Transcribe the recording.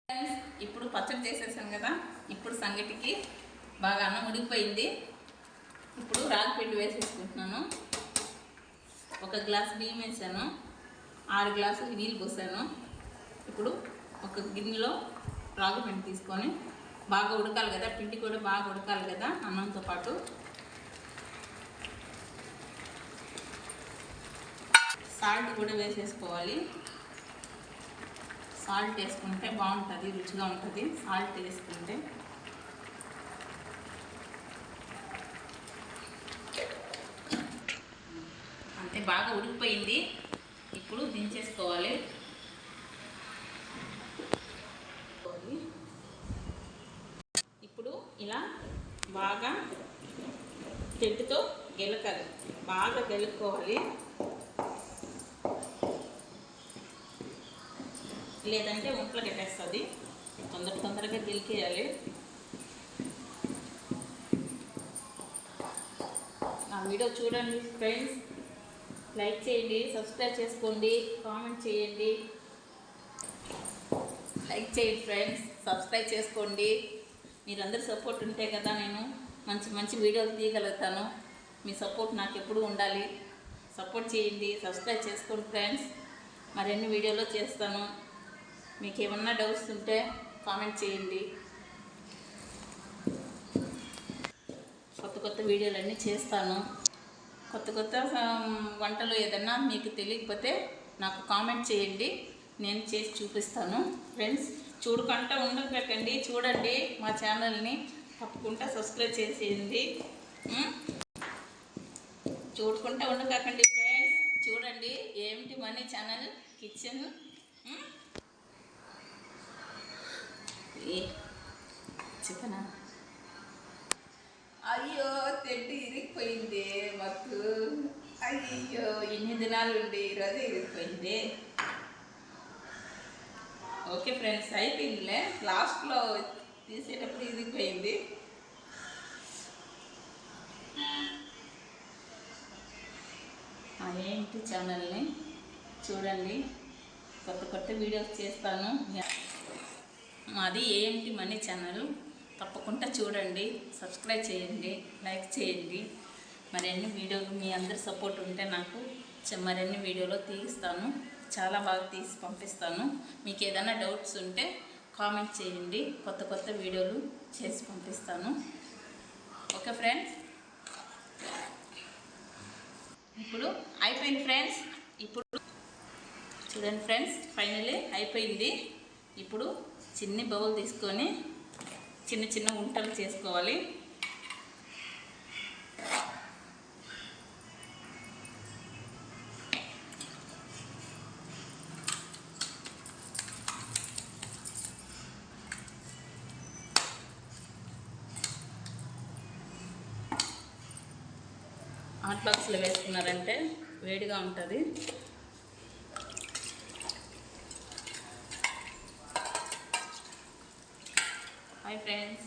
Friends, ఇప్పుడు పచ్చడి చేసేసాను కదా. ఇప్పుడు సంగటికి బాగా అన్నం ఉడికిపోయింది. ఇప్పుడు రాగి పిండి వేసేసుకుంటున్నాను. 1 గ్లాస్ బియ్యం వేసాను, 6 గ్లాసులు నీళ్ళు పోసాను. ఇప్పుడు ఒక గిన్నెలో రాగి పిండి తీసుకొని బాగా ఉడకాలి కదా, పిండి కూడా బాగా ఉడకాలి కదా అన్నంతో పాటు. సాల్ట్ కూడా వేసేసుకోవాలి. సాల్ట్ వేసుకుంటే బాగుంటుంది, రుచిగా ఉంటుంది సాల్ట్ వేసుకుంటే. అంటే బాగా ఉడికిపోయింది. ఇప్పుడు దించేసుకోవాలి. ఇప్పుడు ఇలా బాగా తెడ్డుతో గెలకాలి, బాగా గెలుక్కోవాలి. లేదంటే ఒంట్లో కట్టేస్తుంది. తొందరగా గెలికేయాలి. నా వీడియో చూడండి ఫ్రెండ్స్, లైక్ చేయండి, సబ్స్క్రైబ్ చేసుకోండి, కామెంట్ చేయండి. లైక్ చేయండి ఫ్రెండ్స్, సబ్స్క్రైబ్ చేసుకోండి. మీరందరూ సపోర్ట్ ఉంటే కదా నేను మంచి మంచి వీడియోలు తీయగలుగుతాను. మీ సపోర్ట్ నాకు ఎప్పుడు ఉండాలి. సపోర్ట్ చేయండి, సబ్స్క్రైబ్ చేసుకోండి ఫ్రెండ్స్. మరిన్ని వీడియోలో చేస్తాను. మీకు ఏమన్నా డౌట్స్ ఉంటే కామెంట్ చేయండి. కొత్త వీడియోలన్నీ చేస్తాను. కొత్త వంటలు ఏదన్నా మీకు తెలియకపోతే నాకు కామెంట్ చేయండి, నేను చేసి చూపిస్తాను. ఫ్రెండ్స్, చూడకుండా ఉండకండి, చూడండి మా ఛానల్ని. తప్పకుండా సబ్స్క్రైబ్ చేసేయండి. చూడకుండా ఉండకండి ఫ్రెండ్స్, చూడండి. ఏమిటి మనీ ఛానల్ కిచెన్. చికెనా? అయ్యో, తెడ్డు ఇరిగిపోయింది మాకు. అయ్యో, ఇన్ని దినాలు ఉండి ఈరోజు ఇరిగిపోయింది. ఓకే ఫ్రెండ్స్, అయిపోయిందిలే. లాస్ట్లో తీసేటప్పుడు ఇరిగిపోయింది. ఏంటి ఛానల్ని చూడండి. కొత్త వీడియోస్ చేస్తాను. మాది ఏంటి మనీ ఛానల్. తప్పకుండా చూడండి, సబ్స్క్రైబ్ చేయండి, లైక్ చేయండి. మరిన్ని వీడియోలు మీ అందరి సపోర్ట్ ఉంటే నాకు మరిన్ని వీడియోలో తీస్తాను. చాలా బాగా తీసి పంపిస్తాను. మీకు ఏదైనా డౌట్స్ ఉంటే కామెంట్ చేయండి. కొత్త వీడియోలు చేసి పంపిస్తాను. ఓకే ఫ్రెండ్స్, ఇప్పుడు అయిపోయింది ఫ్రెండ్స్. ఇప్పుడు చూడండి ఫ్రెండ్స్, ఫైనల్లీ అయిపోయింది. ఇప్పుడు చిన్న బౌల్ తీసుకొని చిన్న ఉంటలు చేసుకోవాలి. హాట్ బాక్స్లో వేసుకున్నారంటే వేడిగా ఉంటుంది. Hi friends.